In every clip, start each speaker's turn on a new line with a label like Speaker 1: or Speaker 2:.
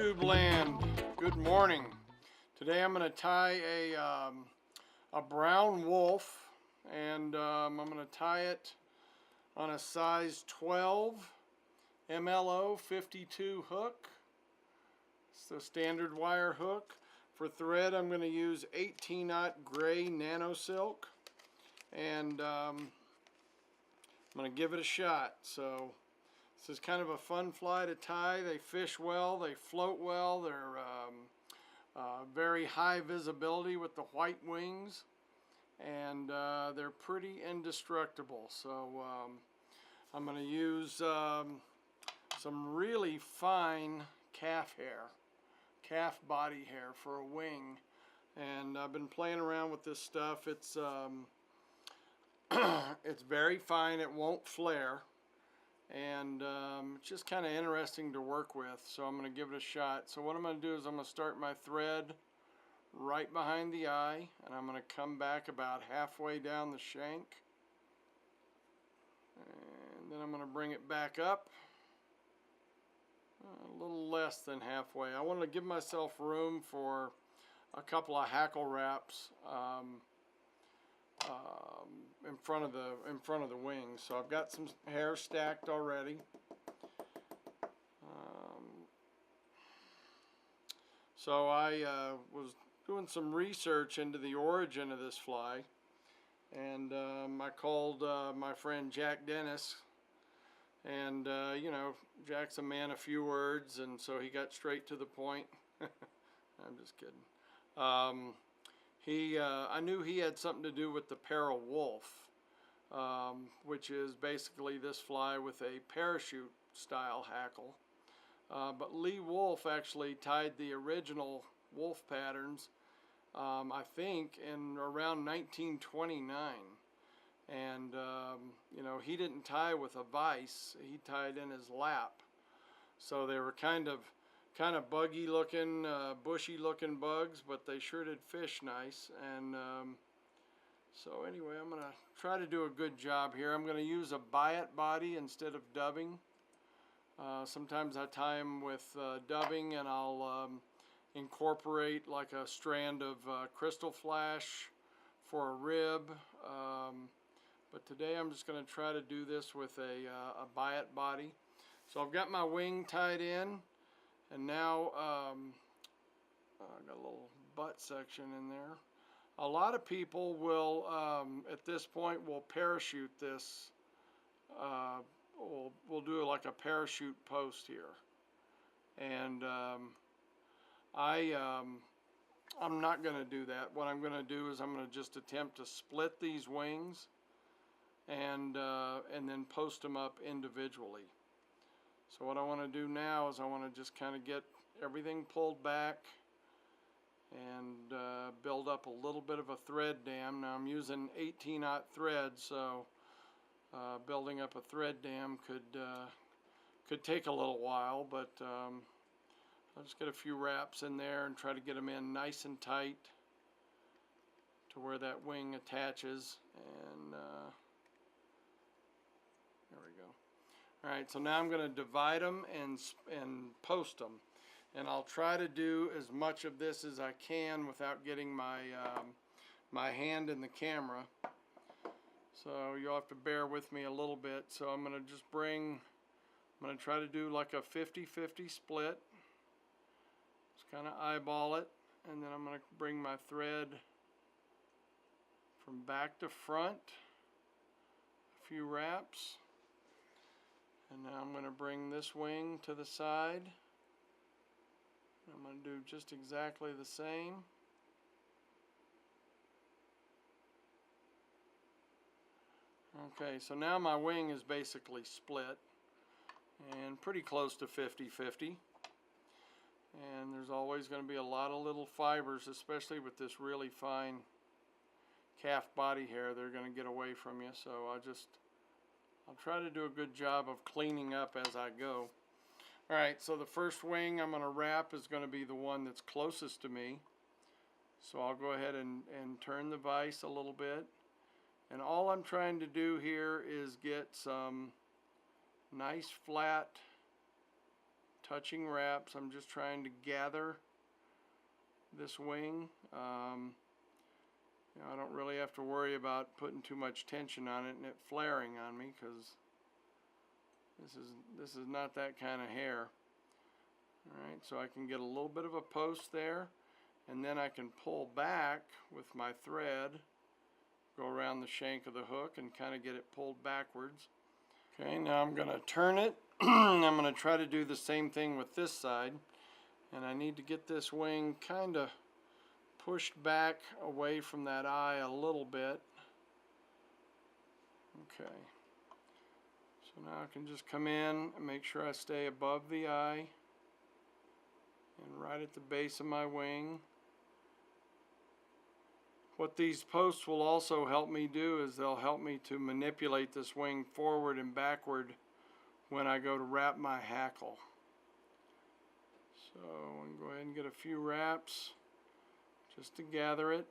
Speaker 1: YouTube land, good morning. Today I'm going to tie a brown Wulff, and I'm going to tie it on a size 12 MLO 52 hook. It's the standard wire hook. For thread I'm going to use 18-aught gray nano silk, and I'm going to give it a shot. So this is kind of a fun fly to tie. They fish well, they float well, they're very high visibility with the white wings, and they're pretty indestructible. So I'm going to use some really fine calf body hair for a wing, and I've been playing around with this stuff. It's it's very fine, it won't flare, and it's just kind of interesting to work with, so I'm going to give it a shot. So what I'm going to do is I'm going to start my thread right behind the eye, and I'm going to come back about halfway down the shank, and then I'm going to bring it back up a little less than halfway. I want to give myself room for a couple of hackle wraps in front of the wings. So I've got some hair stacked already. So I was doing some research into the origin of this fly, and I called my friend Jack Dennis, and you know, Jack's a man of few words, and so he got straight to the point. I'm just kidding. I knew he had something to do with the Wulff, which is basically this fly with a parachute style hackle. But Lee Wulff actually tied the original Wulff patterns, I think, in around 1929. And you know, he didn't tie with a vise, he tied in his lap. So they were kind of buggy looking, bushy looking bugs, but they sure did fish nice. And so anyway, I'm going to try to do a good job here. I'm going to use a biot body instead of dubbing. Sometimes I tie them with dubbing, and I'll incorporate like a strand of crystal flash for a rib. But today I'm just going to try to do this with a biot body. So I've got my wing tied in, and now I got a little butt section in there. A lot of people will, at this point, will parachute this. We'll do like a parachute post here, and I'm not going to do that. What I'm going to do is I'm going to just attempt to split these wings, and then post them up individually. So what I want to do now is I want to just kind of get everything pulled back and build up a little bit of a thread dam. Now I'm using 18-aught thread, so building up a thread dam could take a little while, but I'll just get a few wraps in there and try to get them in nice and tight to where that wing attaches, and there we go. Alright, so now I'm going to divide them and post them. And I'll try to do as much of this as I can without getting my my hand in the camera. So you'll have to bear with me a little bit. So I'm going to try to do like a 50-50 split. Just kind of eyeball it, and then I'm going to bring my thread from back to front, a few wraps. And now I'm going to bring this wing to the side. I'm going to do just exactly the same. Okay, so now my wing is basically split and pretty close to 50-50. And there's always going to be a lot of little fibers, especially with this really fine calf body hair. They're going to get away from you, so I'll try to do a good job of cleaning up as I go. Alright, so the first wing I'm going to wrap is going to be the one that's closest to me. So I'll go ahead and turn the vise a little bit. And all I'm trying to do here is get some nice flat touching wraps. I'm just trying to gather this wing. You know, I don't really have to worry about putting too much tension on it and it flaring on me, because this is not that kind of hair. Alright, so I can get a little bit of a post there, and then I can pull back with my thread, go around the shank of the hook and kind of get it pulled backwards. Okay, now I'm going to turn it. I'm going to try to do the same thing with this side, and I need to get this wing kind of pushed back away from that eye a little bit. Okay, so now I can just come in and make sure I stay above the eye and right at the base of my wing. What these posts will also help me do is they'll help me to manipulate this wing forward and backward when I go to wrap my hackle. So I'm going to go ahead and get a few wraps just to gather it,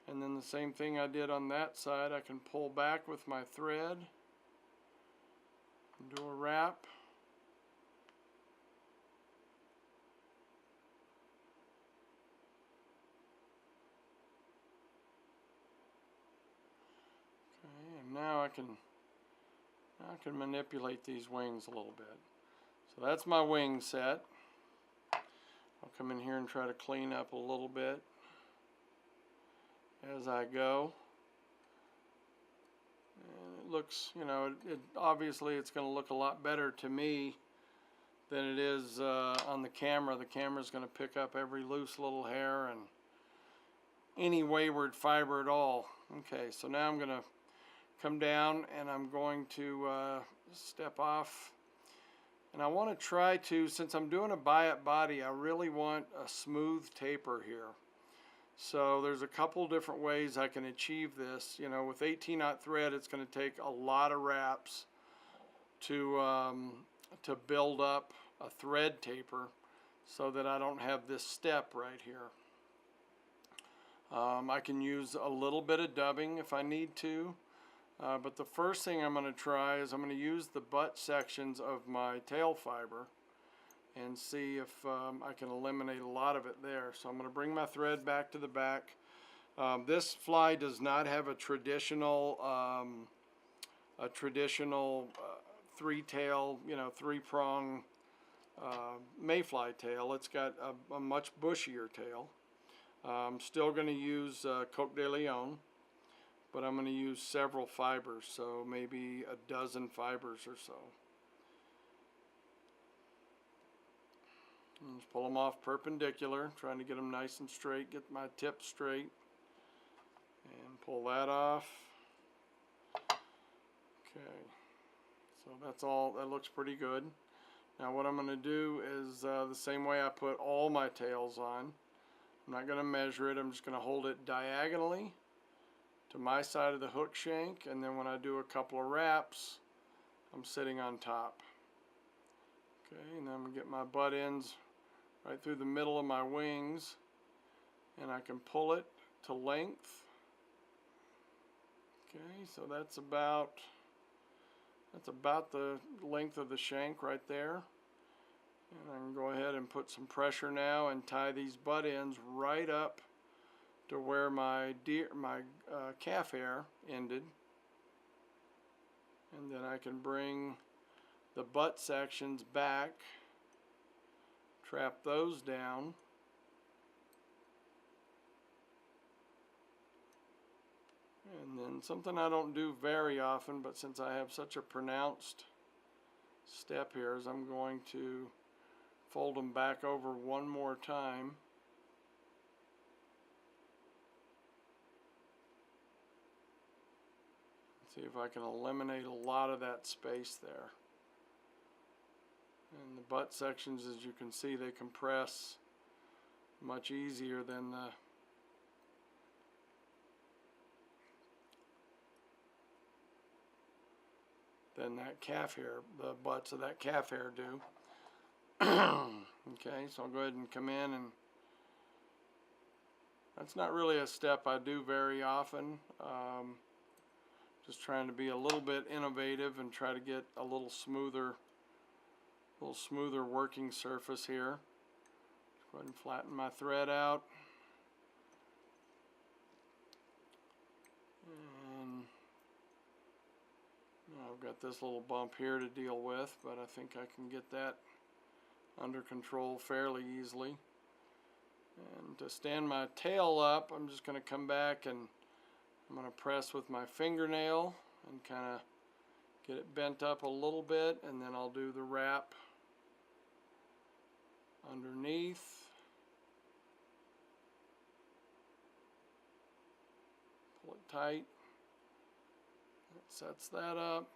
Speaker 1: and then the same thing I did on that side, I can pull back with my thread and do a wrap. Okay, and now I can manipulate these wings a little bit. So that's my wing set. I'll come in here and try to clean up a little bit as I go. And it looks, you know, obviously it's going to look a lot better to me than it is on the camera. The camera's going to pick up every loose little hair and any wayward fiber at all. Okay, so now I'm going to come down and I'm going to step off. And I want to try to, since I'm doing a buy-up body, I really want a smooth taper here. So there's a couple different ways I can achieve this. You know, with 18-aught thread, it's going to take a lot of wraps to build up a thread taper so that I don't have this step right here. I can use a little bit of dubbing if I need to. But the first thing I'm going to try is I'm going to use the butt sections of my tail fiber and see if I can eliminate a lot of it there. So I'm going to bring my thread back to the back. This fly does not have a traditional three-tail, you know, three-prong mayfly tail. It's got a much bushier tail. I'm still going to use Coq de Leon, but I'm going to use several fibers, so maybe a dozen fibers or so. And just pull them off perpendicular, trying to get them nice and straight, get my tip straight, and pull that off. Okay, so that's all. That looks pretty good. Now what I'm going to do is the same way I put all my tails on. I'm not going to measure it, I'm just going to hold it diagonally to my side of the hook shank, and then when I do a couple of wraps, I'm sitting on top. Okay, and then I'm going to get my butt ends right through the middle of my wings, and I can pull it to length. Okay, so that's about the length of the shank right there. And I can go ahead and put some pressure now and tie these butt ends right up to where my calf hair ended. And then I can bring the butt sections back, trap those down, and then something I don't do very often, but since I have such a pronounced step here, is I'm going to fold them back over one more time. See if I can eliminate a lot of that space there. And the butt sections, as you can see, they compress much easier than that calf hair, the butts of that calf hair do. Okay, so I'll go ahead and come in, and that's not really a step I do very often. Just trying to be a little bit innovative and try to get a little smoother a little smoother working surface here. Go ahead and flatten my thread out. And I've got this little bump here to deal with, but I think I can get that under control fairly easily. And to stand my tail up, I'm just going to come back and I'm going to press with my fingernail and kind of get it bent up a little bit, and then I'll do the wrap underneath. Pull it tight. That sets that up.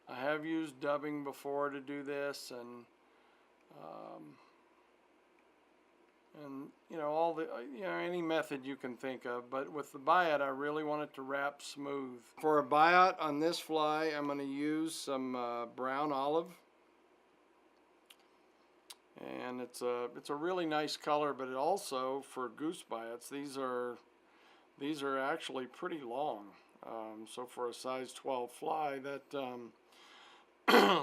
Speaker 1: I have used dubbing before to do this, and you know, all the any method you can think of, but with the biot I really want it to wrap smooth. For a biot on this fly, I'm going to use some brown olive, and it's a really nice color, but it also, for goose biots, these are actually pretty long. So for a size 12 fly, that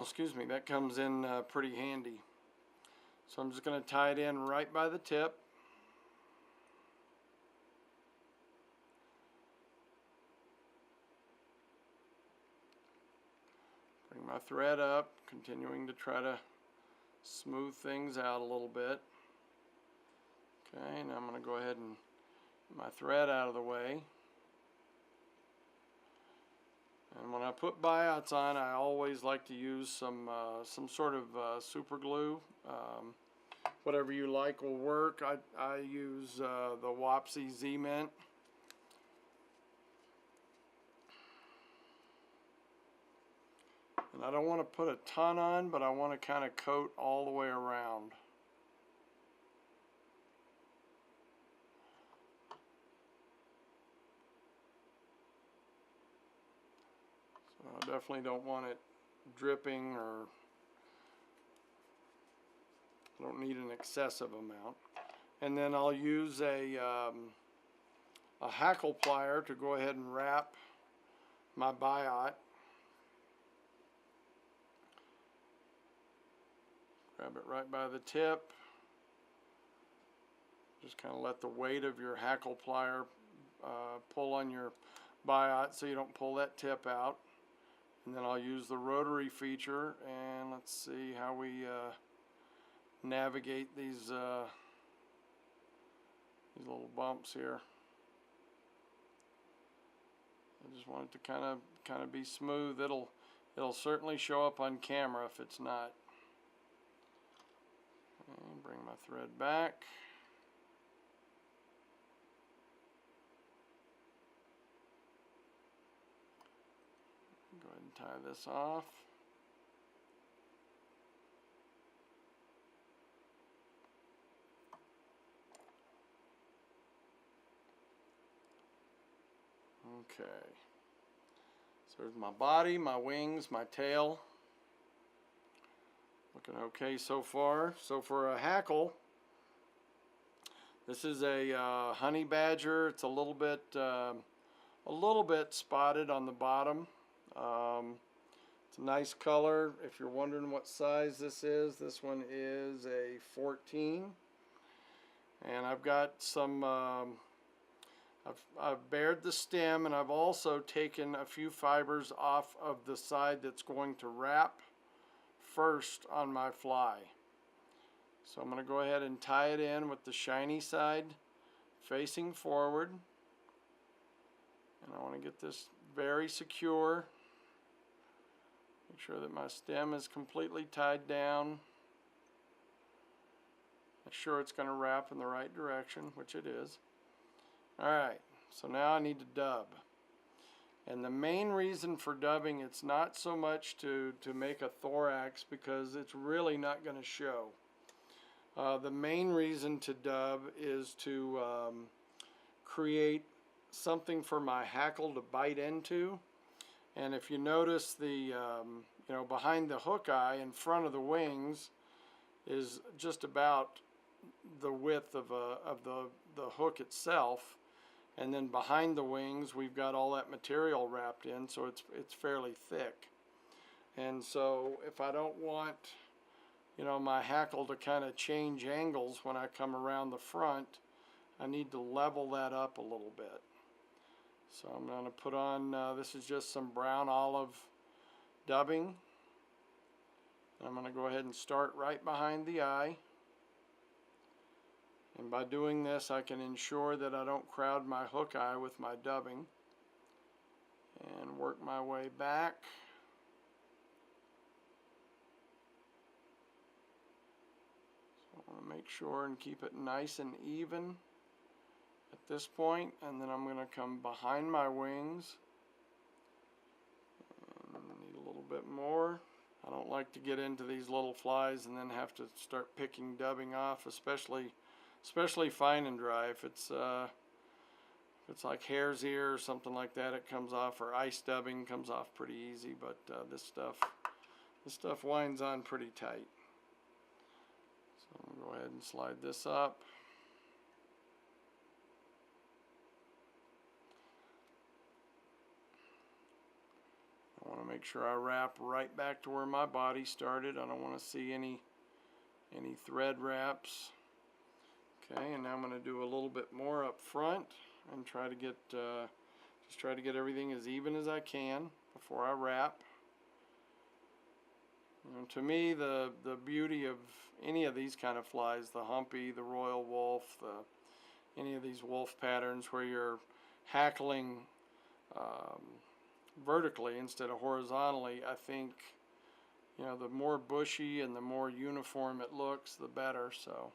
Speaker 1: excuse me, that comes in pretty handy. So I'm just going to tie it in right by the tip. Bring my thread up, continuing to try to smooth things out a little bit. Okay, now I'm going to go ahead and get my thread out of the way. And when I put biots on, I always like to use some sort of super glue. Whatever you like will work. I use the Wapsi Z-Mint. And I don't want to put a ton on, but I want to kind of coat all the way around. So I definitely don't want it dripping, or I don't need an excessive amount. And then I'll use a hackle plier to go ahead and wrap my biot. Grab it right by the tip. Just kind of let the weight of your hackle plier pull on your biot so you don't pull that tip out. And then I'll use the rotary feature, and let's see how we navigate these little bumps here. I just want it to kind of be smooth. It'll certainly show up on camera if it's not. And bring my thread back. Go ahead and tie this off. Okay. So there's my body, my wings, my tail. Looking okay so far. So for a hackle, this is a honey badger. It's a little bit spotted on the bottom. It's a nice color. If you're wondering what size this one is a 14. And I've got some. I've bared the stem, and I've also taken a few fibers off of the side that's going to wrap first on my fly. So I'm going to go ahead and tie it in with the shiny side facing forward. And I want to get this very secure. Make sure that my stem is completely tied down. Make sure it's going to wrap in the right direction, which it is. Alright, so now I need to dub. And the main reason for dubbing, it's not so much to make a thorax, because it's really not going to show. The main reason to dub is to create something for my hackle to bite into. And if you notice, the behind the hook eye in front of the wings is just about the width of the hook itself. And then behind the wings, we've got all that material wrapped in, so it's fairly thick. And so if I don't want you know, my hackle to kind of change angles when I come around the front, I need to level that up a little bit. So I'm going to put on, this is just some brown olive dubbing. I'm going to go ahead and start right behind the eye. And by doing this, I can ensure that I don't crowd my hook eye with my dubbing. And work my way back. So I want to make sure and keep it nice and even at this point, and then I'm going to come behind my wings. And I need a little bit more. I don't like to get into these little flies and then have to start picking dubbing off, especially fine and dry. If it's like hare's ear or something like that, it comes off, or ice dubbing comes off pretty easy. But this stuff winds on pretty tight. So I'm going to go ahead and slide this up. I want to make sure I wrap right back to where my body started. I don't want to see any thread wraps. Okay, and now I'm going to do a little bit more up front and try to get just try to get everything as even as I can before I wrap. You know, to me, the beauty of any of these kind of flies, the humpy, the royal Wulff, any of these Wulff patterns where you're hackling vertically instead of horizontally, I think, you know, the more bushy and the more uniform it looks, the better. So,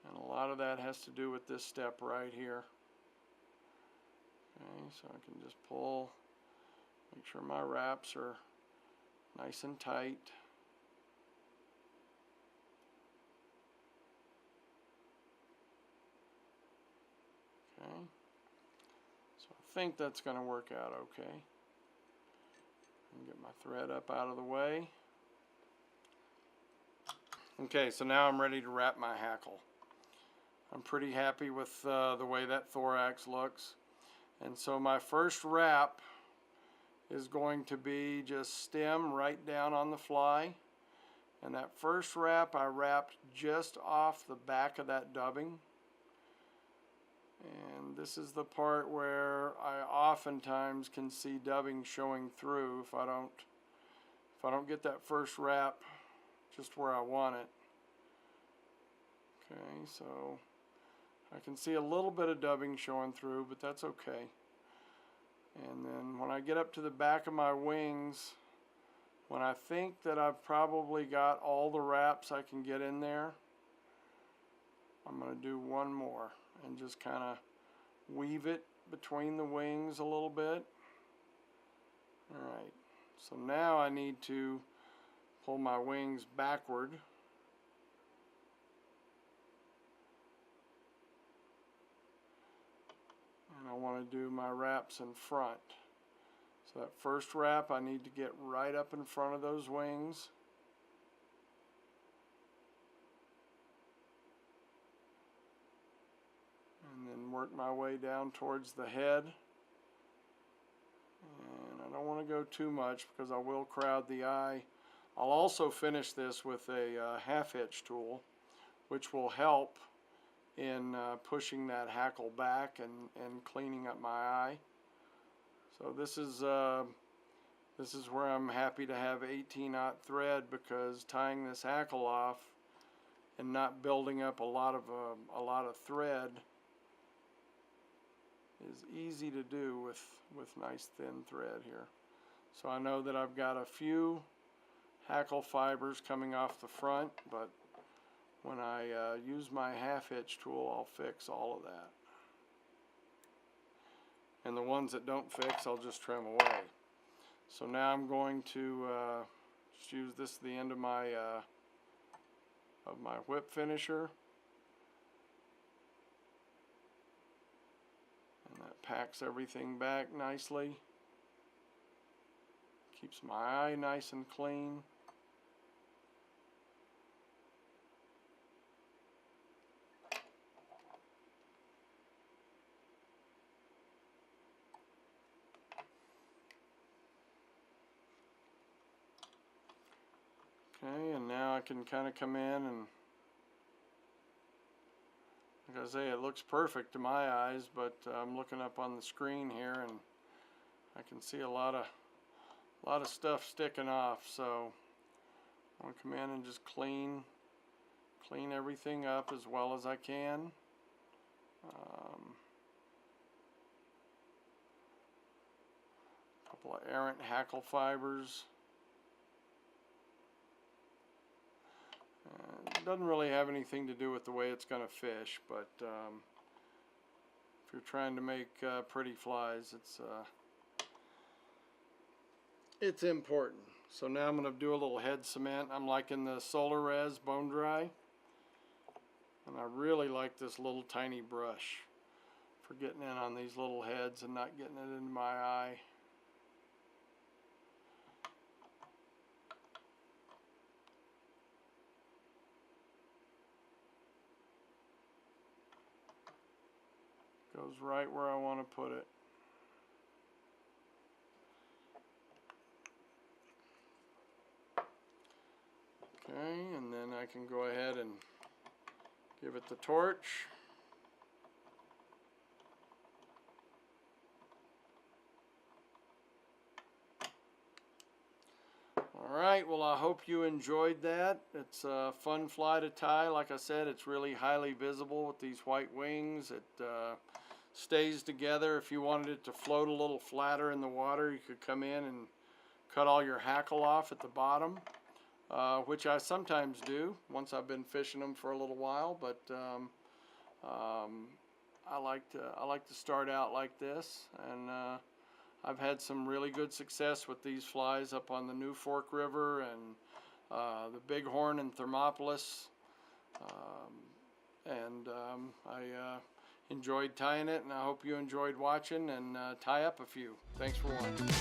Speaker 1: and a lot of that has to do with this step right here. Okay, so I can just pull, make sure my wraps are nice and tight. Okay, so I think that's going to work out okay. Get my thread up out of the way. Okay, so now I'm ready to wrap my hackle. I'm pretty happy with the way that thorax looks. And so my first wrap is going to be just stem right down on the fly. And that first wrap I wrapped just off the back of that dubbing. And this is the part where I oftentimes can see dubbing showing through if I don't get that first wrap just where I want it. Okay, so I can see a little bit of dubbing showing through, but that's okay. And then when I get up to the back of my wings, when I think that I've probably got all the wraps I can get in there, I'm going to do one more and just kind of weave it between the wings a little bit. Alright, so now I need to pull my wings backward. And I want to do my wraps in front. So that first wrap I need to get right up in front of those wings. And then work my way down towards the head. And I don't want to go too much because I will crowd the eye. I'll also finish this with a half hitch tool, which will help in pushing that hackle back and cleaning up my eye. So this is where I'm happy to have 18-aught thread, because tying this hackle off and not building up a lot of thread is easy to do with nice thin thread here. So I know that I've got a few hackle fibers coming off the front, but when I use my half hitch tool, I'll fix all of that. And the ones that don't fix, I'll just trim away. So now I'm going to just use this at the end of my whip finisher. And that packs everything back nicely. Keeps my eye nice and clean. Okay, and now I can kind of come in and, like I say, it looks perfect to my eyes, but I'm looking up on the screen here and I can see a lot of stuff sticking off. So I'm gonna come in and just clean everything up as well as I can. Couple of errant hackle fibers. It doesn't really have anything to do with the way it's going to fish, but if you're trying to make pretty flies, it's important. So now I'm going to do a little head cement. I'm liking the Solar Res Bone Dry, and I really like this little tiny brush for getting in on these little heads and not getting it into my eye. Goes right where I want to put it. Okay, and then I can go ahead and give it the torch. Alright, well, I hope you enjoyed that. It's a fun fly to tie. Like I said, it's really highly visible with these white wings. It stays together. If you wanted it to float a little flatter in the water, you could come in and cut all your hackle off at the bottom, which I sometimes do once I've been fishing them for a little while. But I like to start out like this, and I've had some really good success with these flies up on the New Fork River and the Bighorn and Thermopolis, I enjoyed tying it, and I hope you enjoyed watching, and tie up a few. Thanks for watching.